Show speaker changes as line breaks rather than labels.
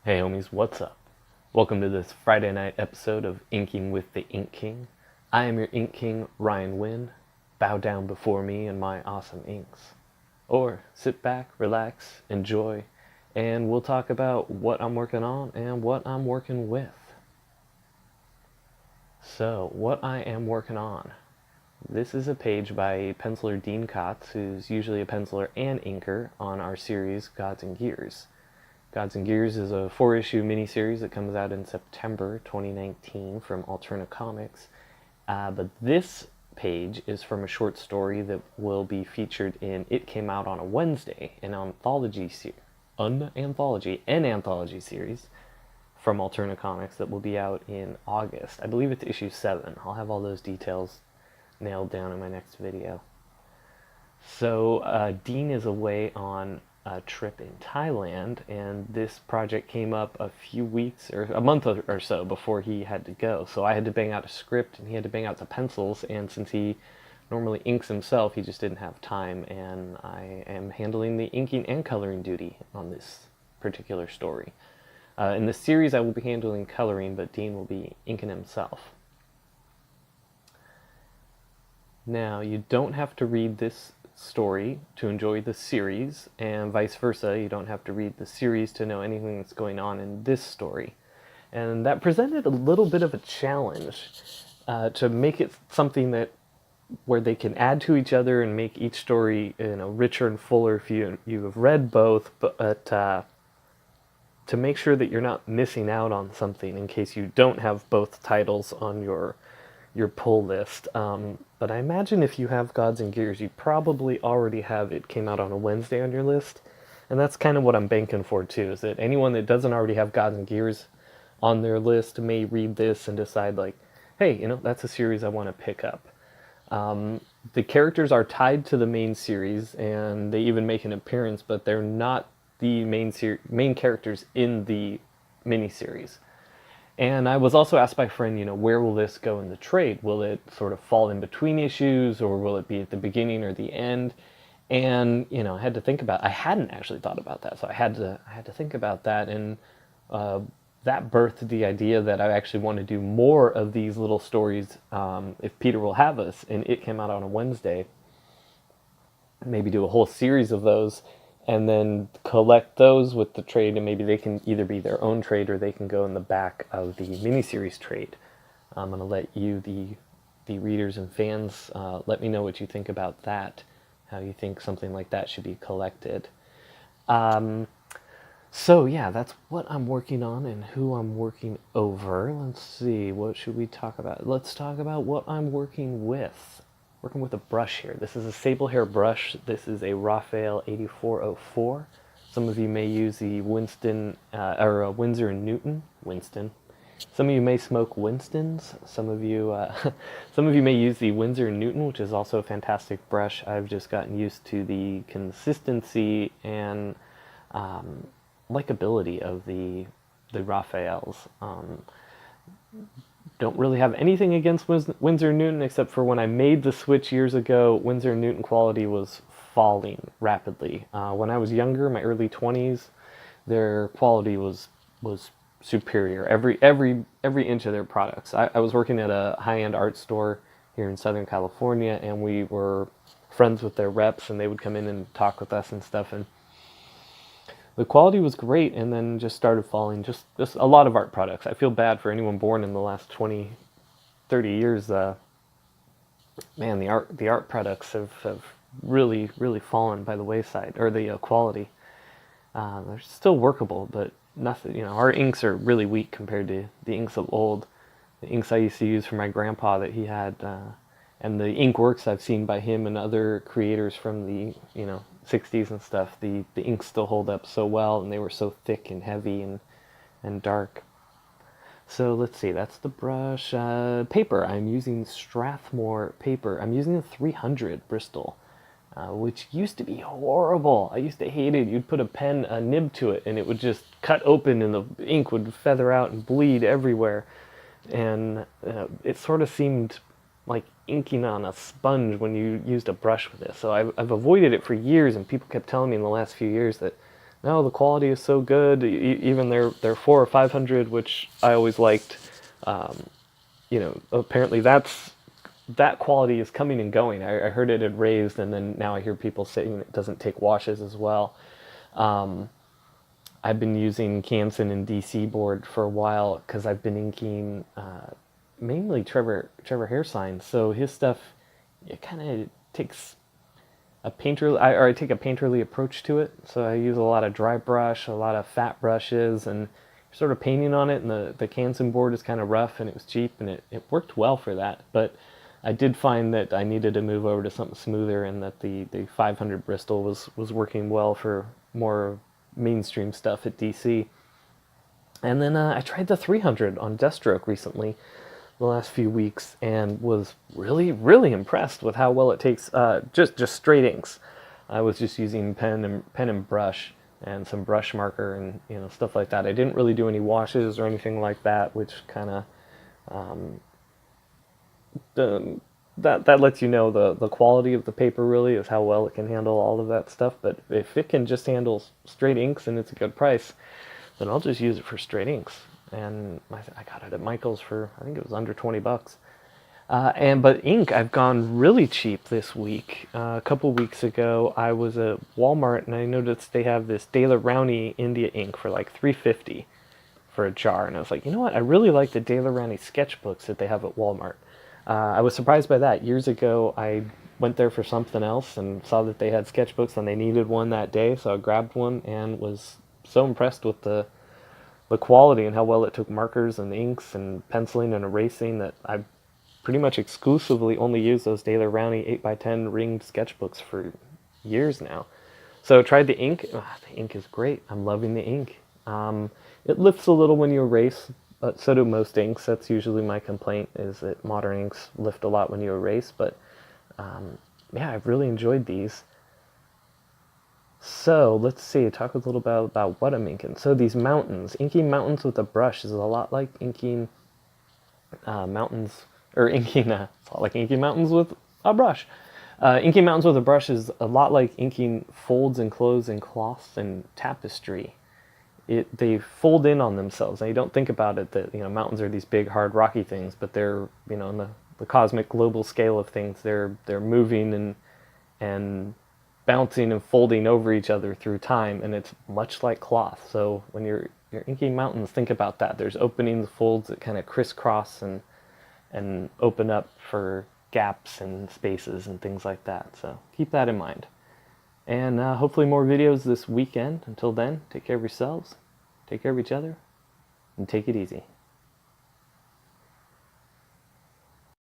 Hey homies, what's up? Welcome to this Friday night episode of Inking with the Ink King. I am your Ink King, Ryan Wynn. Bow down before me and my awesome inks. Or sit back, relax, enjoy, and we'll talk about what I'm working on and what I'm working with. So, what I am working on. This is a page by penciler Dean Kotz, who's usually a penciler and inker on our series Gods and Gears. Gods and Gears is a 4-issue miniseries that comes out in September 2019 from Alterna Comics. But this page is from a short story that will be featured in It Came Out on a Wednesday, an anthology series from Alterna Comics that will be out in August. I believe it's issue 7. I'll have all those details nailed down in my next video. So Dean is away on a trip in Thailand, and this project came up a few weeks or a month or so before he had to go. So I had to bang out a script, and he had to bang out the pencils, and since he normally inks himself, he just didn't have time, and I am handling the inking and coloring duty on this particular story. In the series, I will be handling coloring, but Dean will be inking himself. Now, you don't have to read this story to enjoy the series, and vice versa. You don't have to read the series to know anything that's going on in this story. And that presented a little bit of a challenge to make it something that where they can add to each other and make each story richer and fuller if you have read both, but to make sure that you're not missing out on something in case you don't have both titles on your pull list. But I imagine if you have Gods and Gears, you probably already have It Came Out on a Wednesday on your list. And that's kind of what I'm banking for too, is that anyone that doesn't already have Gods and Gears on their list may read this and decide like, hey, that's a series I want to pick up. The characters are tied to the main series, and they even make an appearance, but they're not the main characters in the miniseries. And I was also asked by a friend, where will this go in the trade? Will it sort of fall in between issues, or will it be at the beginning or the end? And I had to think about. I hadn't actually thought about that, so I had to think about that, and that birthed the idea that I actually want to do more of these little stories. If Peter will have us, and It Came Out on a Wednesday, maybe do a whole series of those, and then collect those with the trade, and maybe they can either be their own trade or they can go in the back of the miniseries trade. I'm going to let you, the readers and fans, let me know what you think about that, how you think something like that should be collected. So yeah, that's what I'm working on and who I'm working over. Let's see, what should we talk about? Let's talk about what I'm working with. Working with a brush here. This is a Sable hair brush. This is a Raphael 8404. Some of you may use the Winston or Winsor and Newton. Winston. Some of you may smoke Winstons. Some of you may use the Winsor and Newton, which is also a fantastic brush. I've just gotten used to the consistency and likability of the Raphaels. Don't really have anything against Winsor & Newton, except for when I made the switch years ago, Winsor & Newton quality was falling rapidly. When I was younger, my early 20s, their quality was superior. Every inch of their products. I was working at a high-end art store here in Southern California, and we were friends with their reps, and they would come in and talk with us and stuff, and the quality was great, and then just started falling. Just a lot of art products. I feel bad for anyone born in the last 20, 30 years. Man, the art products have really fallen by the wayside, or the quality. They're still workable, but nothing. Our inks are really weak compared to the inks of old. The inks I used to use for my grandpa that he had, and the ink works I've seen by him and other creators from the 60s and stuff, the inks still hold up so well, and they were so thick and heavy and dark. So let's see, that's the brush. Paper, I'm using Strathmore paper. I'm using the 300 Bristol, which used to be horrible. I used to hate it. You'd put a nib to it, and it would just cut open, and the ink would feather out and bleed everywhere. And it sort of seemed like inking on a sponge when you used a brush with this. So I've avoided it for years, and people kept telling me in the last few years that No, the quality is so good. Even their 400 or 500, which I always liked. Apparently that quality is coming and going. I heard it had raised, and then now I hear people saying it doesn't take washes as well. I've been using Canson and DC board for a while because I've been inking mainly Trevor Hairsign. So his stuff, it kind of takes I take a painterly approach to it. So I use a lot of dry brush, a lot of fat brushes, and sort of painting on it. And the Canson board is kind of rough, and it was cheap, and it worked well for that. But I did find that I needed to move over to something smoother, and that the 500 Bristol was working well for more mainstream stuff at DC. And then I tried the 300 on Deathstroke recently, the last few weeks, and was really, really impressed with how well it takes just straight inks. I was just using pen and brush and some brush marker and stuff like that. I didn't really do any washes or anything like that, which kind of that lets you know the quality of the paper really is how well it can handle all of that stuff. But if it can just handle straight inks and it's a good price, then I'll just use it for straight inks. And I got it at Michael's for, I think it was under 20 bucks. But ink, I've gone really cheap this week. A couple weeks ago, I was at Walmart and I noticed they have this De La Rowney India ink for like $3.50 for a jar, and I was like, you know what? I really like the De La Rowney sketchbooks that they have at Walmart. I was surprised by that. Years ago, I went there for something else and saw that they had sketchbooks and they needed one that day, so I grabbed one and was so impressed with the quality and how well it took markers and inks and penciling and erasing that I pretty much exclusively only use those De La Rowney 8x10 ringed sketchbooks for years now. So I tried the ink. The ink is great. I'm loving the ink. It lifts a little when you erase, but so do most inks. That's usually my complaint, is that modern inks lift a lot when you erase. But yeah, I've really enjoyed these. So let's see, talk a little about what I'm inking. So these mountains, inking mountains with a brush is a lot like inking mountains, or inking, it's a lot like inking mountains with a brush. Inking mountains with a brush is a lot like inking folds and clothes and cloths and tapestry. They fold in on themselves. Now you don't think about it that mountains are these big hard rocky things, but they're in the cosmic global scale of things, they're moving and bouncing and folding over each other through time, and it's much like cloth. So when you're inking mountains, think about that. There's openings, folds that kind of crisscross and open up for gaps and spaces and things like that. So keep that in mind. And hopefully more videos this weekend. Until then, take care of yourselves, take care of each other, and take it easy.